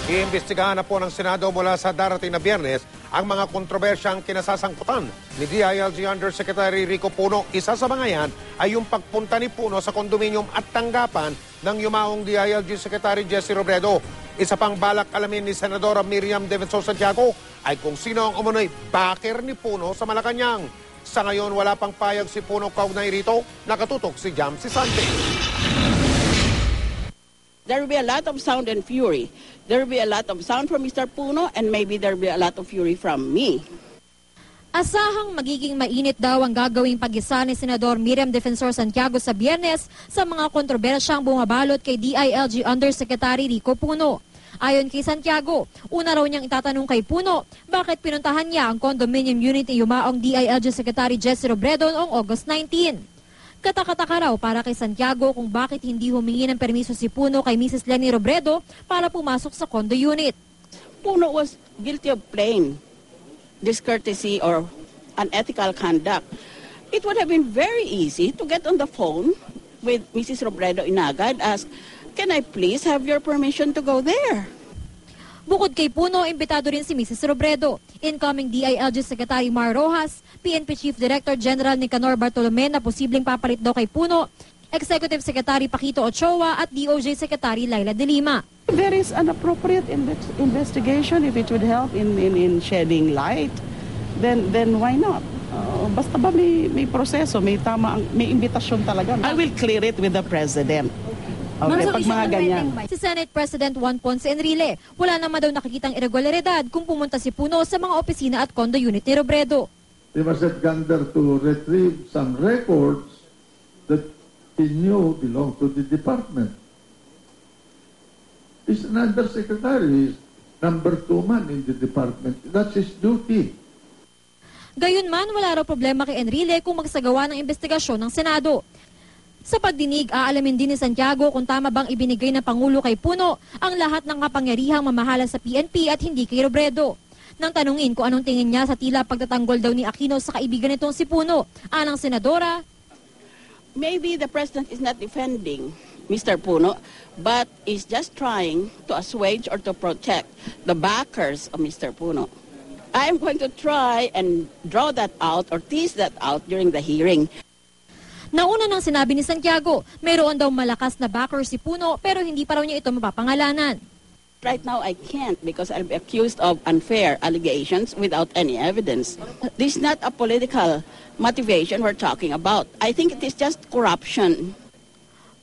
Iimbestigahan na po ng Senado mula sa darating na Biyernes ang mga kontrobersyang kinasasangkutan ni DILG Undersecretary Rico Puno. Isa sa mga yan ay yung pagpunta ni Puno sa kondominium at tanggapan ng yumaong DILG Secretary Jesse Robredo. Isa pang balak alamin ni Senadora Miriam Defensor Santiago ay kung sino ang umunoy backer ni Puno sa Malacanang. Sa ngayon wala pang payag si Puno kaugnay rito, nakatutok si Jam Sisante. There will be a lot of sound and fury. There will be a lot of sound from Mr. Puno and maybe there will be a lot of fury from me. Asahang magiging mainit daw ang gagawing pag-isa ni Senador Miriam Defensor Santiago sa Biyernes sa mga kontrobersyang bumabalot kay DILG Undersecretary Rico Puno. Ayon kay Santiago, una raw niyang itatanong kay Puno bakit pinuntahan niya ang condominium unit ni yumaong DILG Secretary Jesse Robredo noong August 19. Katakataka raw para kay Santiago kung bakit hindi humingi ng permiso si Puno kay Mrs. Leni Robredo para pumasok sa condo unit. Puno was guilty of plain discourtesy or unethical conduct. It would have been very easy to get on the phone with Mrs. Robredo Inaga and ask, "Can I please have your permission to go there?" Bukod kay Puno, imbitado rin si Mrs. Robredo, incoming DILG Secretary Mar Rojas, PNP Chief Director General Nicanor Bartolome na posibleng papalit daw kay Puno, Executive Secretary Paquito Ochoa at DOJ Secretary Laila De Lima. There is an appropriate investigation if it would help in shedding light, then why not? Basta ba may proseso, may imbitasyon talaga. I will clear it with the President. Okay, pag mga ganyan. Si Senate President Juan Ponce Enrile, wala naman daw nakikitang irregularidad kung pumunta si Puno sa mga opisina at condo unit ni Robredo. They must have gone there to retrieve some records that he knew belonged to the department. He's an undersecretary, he's number 2 man in the department. That's his duty. Gayunman, wala raw problema kay Enrile kung magsagawa ng investigasyon ng Senado. Sa pagdinig, aalamin din ni Santiago kung tama bang ibinigay ng Pangulo kay Puno ang lahat ng kapangyarihang mamahala sa PNP at hindi kay Robredo. Nang tanungin kung anong tingin niya sa tila pagtatanggol daw ni Aquino sa kaibigan nitong si Puno, anang senadora, maybe the President is not defending Mr. Puno, but is just trying to assuage or to protect the backers of Mr. Puno. I am going to try and draw that out or tease that out during the hearing. Nauna nang sinabi ni Santiago, mayroon daw malakas na backer si Puno pero hindi pa raw niya ito mapapangalanan. Right now I can't because I'll be accused of unfair allegations without any evidence. This is not a political motivation we're talking about. I think it is just corruption.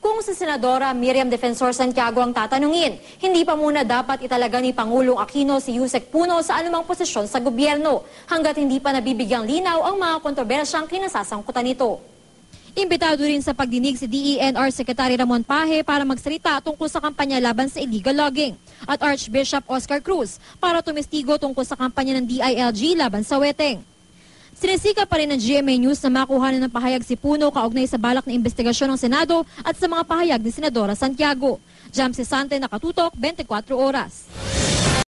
Kung si Senadora Miriam Defensor Santiago ang tatanungin, hindi pa muna dapat italaga ni Pangulong Aquino si Yusek Puno sa anumang posisyon sa gobyerno hanggat hindi pa nabibigyang linaw ang mga kontrobersyang kinasasangkutan nito. Imbitado rin sa pagdinig si DENR Secretary Ramon Paje para magsalita tungkol sa kampanya laban sa illegal logging at Archbishop Oscar Cruz para tumestigo tungkol sa kampanya ng DILG laban sa weteng. Sinisika pa rin ng GMA News na makuha na ng pahayag si Puno kaugnay sa balak na investigasyon ng Senado at sa mga pahayag ni Senadora Santiago. Jam Sisante, nakatutok, 24 oras.